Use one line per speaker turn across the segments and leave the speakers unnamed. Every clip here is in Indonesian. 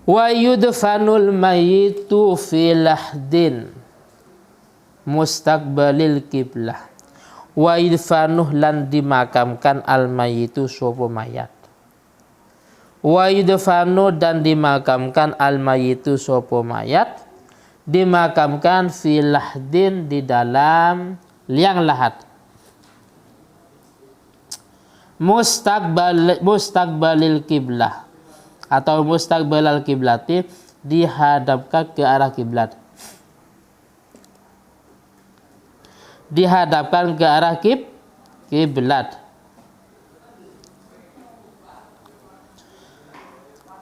Wa yudfanul mayyitu fi lahdin mustaqbalil kiblah. Wa yudfanuh lan dimakamkan al mayyitu sapa mayat. Wa yudfanu dan dimakamkan al mayyitu sapa mayat, dimakamkan fi lahdin di dalam liang lahat. Mustaqbalil kiblah atau mustaqbalal kiblati, dihadapkan ke arah kiblat. Dihadapkan ke arah kiblat.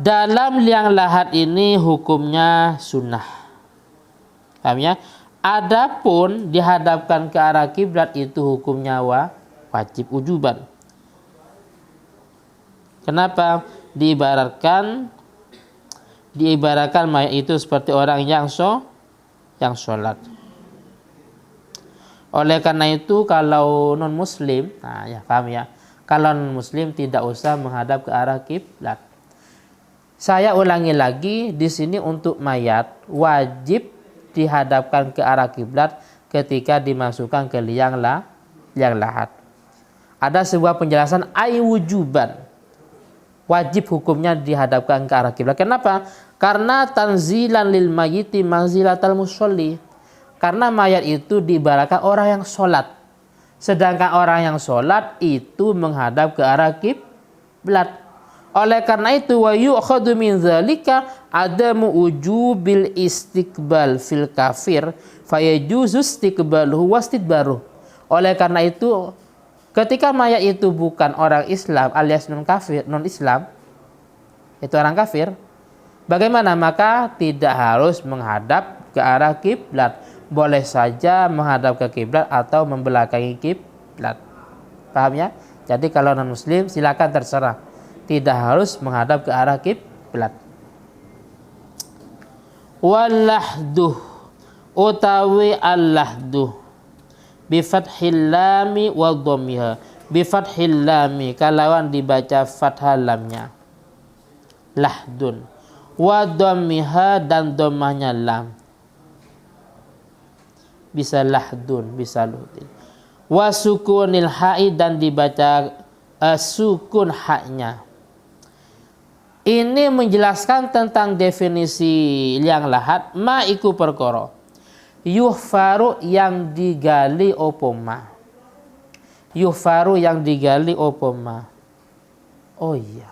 Dalam liang lahat ini hukumnya sunnah. Paham ya? Adapun dihadapkan ke arah kiblat itu hukumnya wajib ujuban. Kenapa? Diibaratkan mayat itu seperti orang yang sholat. Oleh karena itu kalau non muslim, nah ya paham ya, kalau non muslim tidak usah menghadap ke arah kiblat. Saya ulangi lagi, di sini untuk mayat wajib dihadapkan ke arah kiblat ketika dimasukkan ke liang lahat. Ada sebuah penjelasan wujuban. Wajib hukumnya dihadapkan ke arah kiblat. Kenapa? Karena tanzilan lil mayyiti manzilatal musolli. Karena mayat itu diibaratkan orang yang sholat. Sedangkan orang yang sholat itu menghadap ke arah kiblat. Oleh karena itu wa yu'khadhu min dzalika adamu ujubil istiqbal fil kafir fayajuzu istiqbaluhu wastidbaruh. Oleh karena itu ketika mayat itu bukan orang Islam alias non Islam, itu orang kafir, bagaimana? Maka tidak harus menghadap ke arah kiblat. Boleh saja menghadap ke kiblat atau membelakangi kiblat. Paham ya? Jadi kalau non muslim silakan terserah. Tidak harus menghadap ke arah kiblat. Walahduh utawi allahduh bi fathil lami wa dhammiha. Bi fathil lami kalawan dibaca fathah lamnya. Lahdun. Wa dhammiha dan dhammahnya lam. Bisa lahdun, bisa luhdin. Wa sukunil ha'i dan dibaca sukun haknya. Ini menjelaskan tentang definisi liang lahat. Ma iku perkara yuhfaru yang digali opoma. Yuhfaru yang digali opoma. Oh iya.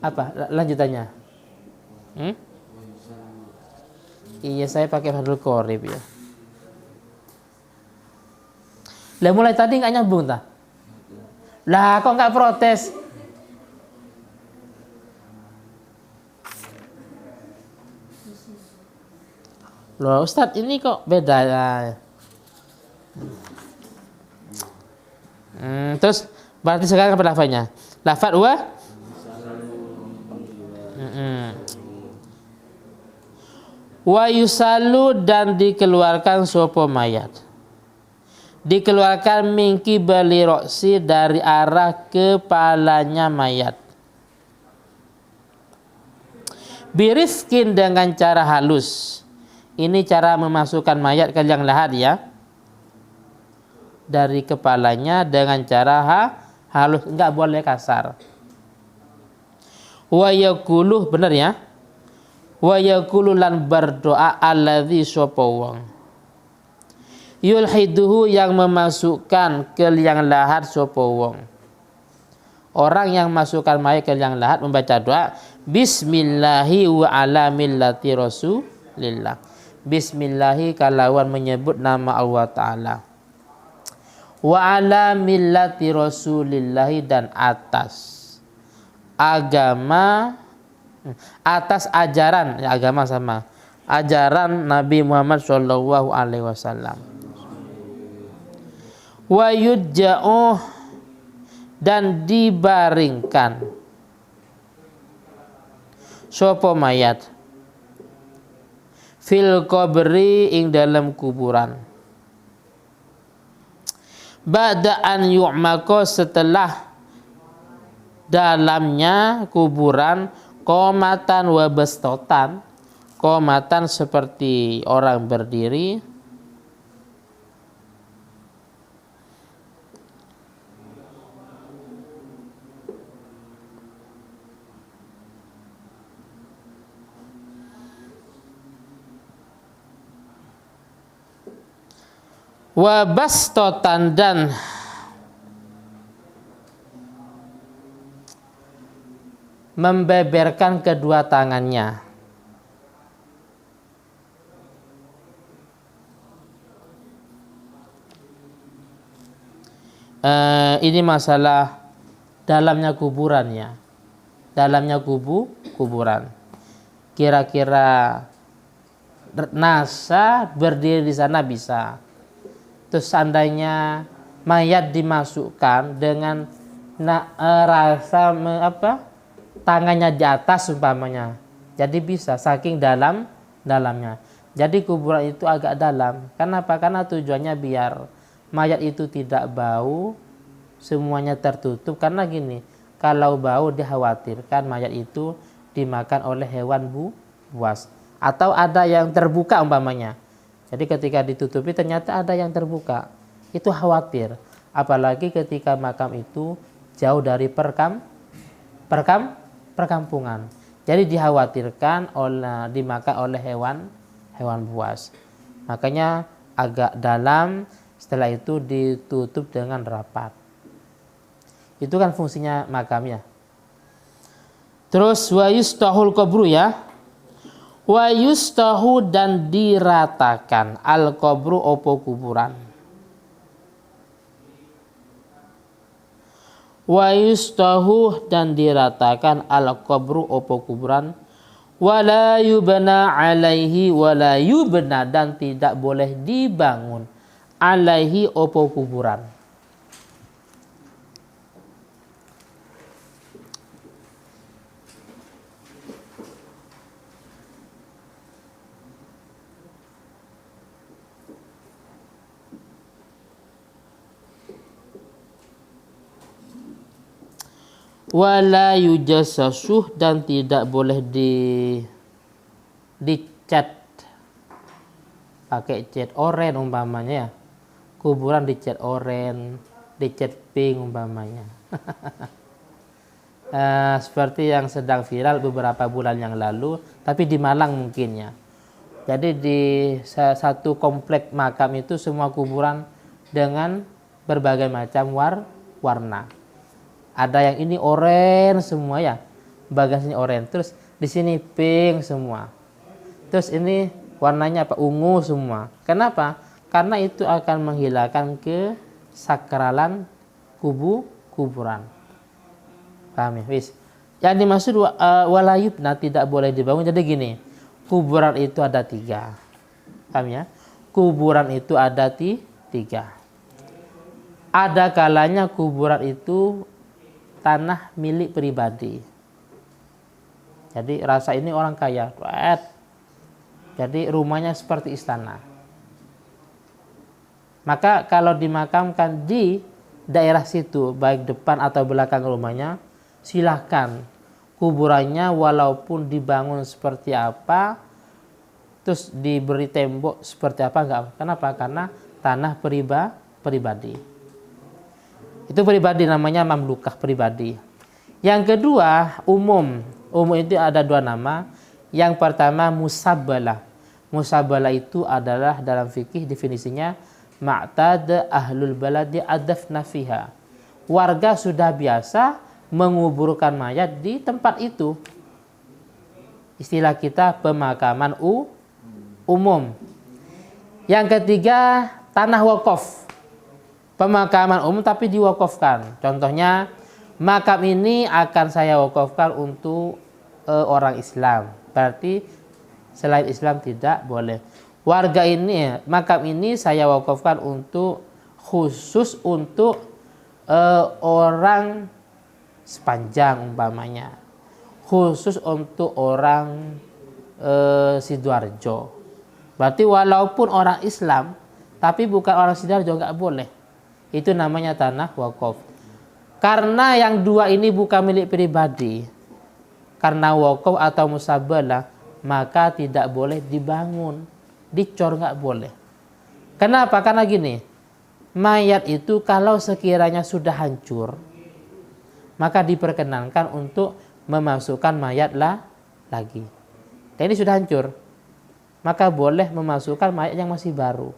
Apa lanjutannya? Iya, saya pakai Fathul Qorib ya. Lah mulai tadi nggak nyambung tak? Lah kok nggak protes? Loh Ustadz ini kok beda ya? Terus berarti sekarang apa lafaznya? Lafaz wa? Wa yusallu dan dikeluarkan sopo mayat. Dikeluarkan mingki bali roksi dari arah kepalanya mayat. Birifkin dengan cara halus. Ini cara memasukkan mayat ke liang lahat ya. Dari kepalanya dengan cara halus, enggak boleh kasar. Wa yaqulu, benar ya? Wa yaqulu lan berdoa alladzi sapa wong yulhiduhu yang memasukkan ke liang lahat sapa wong. Orang yang masukkan mayat ke liang lahat membaca doa bismillahi wa ala millati rasulillah. Bismillahi kalawan menyebut nama Allah Ta'ala. Wa ala millati rasulillahi dan atas agama, atas ajaran, ya agama sama, ajaran Nabi Muhammad Shallallahu Alaihi Wasallam. Wa yudja'uh dan dibaringkan sopo mayat fil qabri ing dalam kuburan. Ba'da an yu'mako setelah dalamnya kuburan Qomatan wa bastotan. Qomatan seperti orang berdiri. Wa bastotan dan membeberkan kedua tangannya. Ini masalah dalamnya kuburannya, dalamnya kuburan. Kira-kira nasa berdiri di sana bisa. Terus seandainya mayat dimasukkan dengan tangannya di atas umpamanya, jadi bisa saking dalamnya. Jadi kuburan itu agak dalam. Kenapa? Karena tujuannya biar mayat itu tidak bau, semuanya tertutup. Karena gini, kalau bau dikhawatirkan mayat itu dimakan oleh hewan buas, atau ada yang terbuka umpamanya. Jadi ketika ditutupi ternyata ada yang terbuka, itu khawatir. Apalagi ketika makam itu jauh dari perkampungan. Jadi dikhawatirkan dimakan oleh hewan buas. Makanya agak dalam, setelah itu ditutup dengan rapat. Itu kan fungsinya makamnya. Terus wa yustahul qabru ya. Wa yustahu dan diratakan al qabru opo kuburan. Wa yustahu dan diratakan al qabru opo kuburan. Wala yubna alaihi wala yubna dan tidak boleh dibangun alaihi opo kuburan. Wala yujassasuh dan tidak boleh dicat pakai cat oren umpamanya ya. Kuburan dicat oren, dicat pink umpamanya. Seperti yang sedang viral beberapa bulan yang lalu, tapi di Malang mungkin ya. Jadi di satu komplek makam itu semua kuburan dengan berbagai macam warna. Ada yang ini oranye semua ya, bagasnya oranye. Terus di sini pink semua. Terus ini warnanya apa? Ungu semua. Kenapa? Karena itu akan menghilangkan kesakralan kuburan. Paham ya? Wis. Yang dimaksud walayubna tidak boleh dibangun. Jadi gini, kuburan itu ada 3. Paham ya? Kuburan itu ada 3. Ada kalanya kuburan itu tanah milik pribadi. Jadi rasa ini orang kaya. Jadi rumahnya seperti istana. Maka kalau dimakamkan di daerah situ, baik depan atau belakang rumahnya, silahkan. Kuburannya walaupun dibangun seperti apa, terus diberi tembok seperti apa, enggak. Kenapa? Karena tanah pribadi. Itu pribadi, namanya mamlukah pribadi. Yang kedua, umum. Umum itu ada 2 nama. Yang pertama musabbalah. Musabbalah itu adalah dalam fikih definisinya ma'tad ahlul baladi adafna fiha. Warga sudah biasa menguburkan mayat di tempat itu. Istilah kita pemakaman umum. Yang ketiga tanah wakaf. Pemakaman umum tapi diwakafkan. Contohnya, makam ini akan saya wakafkan untuk orang Islam. Berarti selain Islam tidak boleh. Warga ini, makam ini saya wakafkan khusus untuk orang Sepanjang umpamanya. Khusus untuk orang Sidoarjo. Berarti walaupun orang Islam, tapi bukan orang Sidoarjo nggak boleh. Itu namanya tanah wakaf. Karena yang 2 ini bukan milik pribadi. karena wakaf atau musabbalah, maka tidak boleh dibangun, dicor nggak boleh. Kenapa? Karena gini, mayat itu kalau sekiranya sudah hancur, maka diperkenankan untuk memasukkan mayat lagi. Dan ini sudah hancur, maka boleh memasukkan mayat yang masih baru.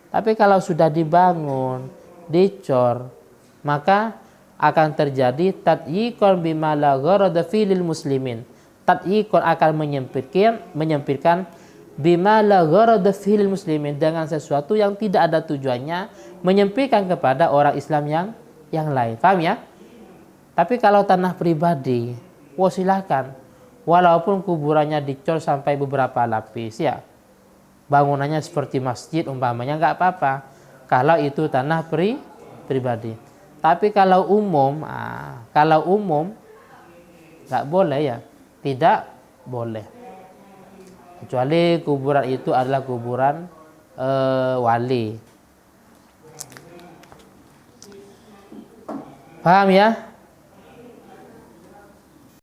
Tapi kalau sudah dibangun, dicor, maka akan terjadi tatyikon bima la gharada filil muslimin. Tatyikon akan menyempitkan bima la gharada filil muslimin, dengan sesuatu yang tidak ada tujuannya, menyempitkan kepada orang Islam yang lain. Paham ya? Tapi kalau tanah pribadi, silakan. Walaupun kuburannya dicor sampai beberapa lapis ya. Bangunannya seperti masjid umpamanya nggak apa-apa. Kalau itu tanah pribadi. Tapi kalau umum nggak boleh ya, tidak boleh. Kecuali kuburan itu adalah kuburan wali. Paham ya?